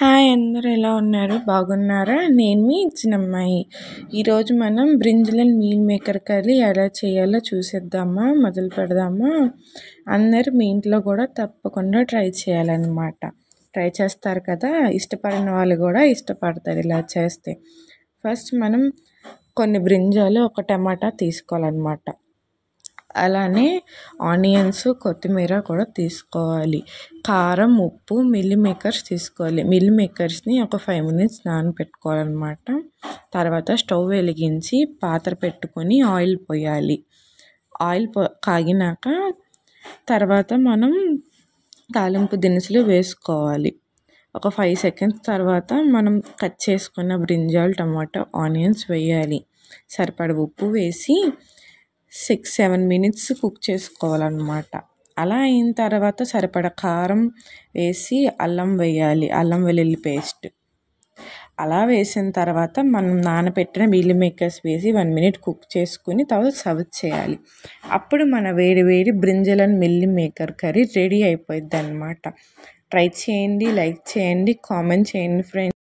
Hi అందరూ ఎలా ఉన్నారు? బాగున్నారా? నేను మీ చిన్నమ్మాయి. ఈరోజు మనం brinjal and meal maker curry ఎలా చేయాలో చూసేద్దామా? మొదలు పెడదామా? అందరూ మీ ఇంట్లో కూడా తప్పకుండా ట్రై చేయాలన్నమాట. ట్రై చేస్తారు కదా, ఇష్టపడిన వాళ్ళు కూడా ఇష్టపడతారు ఇలా చేస్తే. ఫస్ట్ మనం కొన్ని బ్రింజాలు, ఒక టమాటా తీసుకోవాలన్నమాట. అలానే ఆనియన్స్, కొత్తిమీర కూడా తీసుకోవాలి. కారం, ఉప్పు, మిల్ మేకర్స్ తీసుకోవాలి. మిల్ మేకర్స్ని ఒక 5 minutes నానబెట్టుకోవాలన్నమాట. తర్వాత స్టవ్ వెలిగించి పాత్ర పెట్టుకొని ఆయిల్ పోయాలి. ఆయిల్ కాగినాక తర్వాత మనం తాలింపు దినుసులు వేసుకోవాలి. ఒక 5 seconds తర్వాత మనం కట్ చేసుకున్న బ్రింజాల్, టమాటో, ఆనియన్స్ వేయాలి. సరిపడ ఉప్పు వేసి 6-7 minutes కుక్ చేసుకోవాలన్నమాట. అలా అయిన తర్వాత సరిపడ కారం వేసి అల్లం వేయాలి, అల్లం వెల్లుల్లి పేస్ట్. అలా వేసిన తర్వాత మనం నానబెట్టిన మీల్ మేకర్స్ వేసి 1 minute కుక్ చేసుకుని తర్వాత సర్వ్ చేయాలి. అప్పుడు మన వేడి వేడి brinjal and meal maker curry ready అయిపోయింది అన్నమాట. ట్రై చేయండి, లైక్ చేయండి, కామెంట్ చేయండి ఫ్రెండ్స్.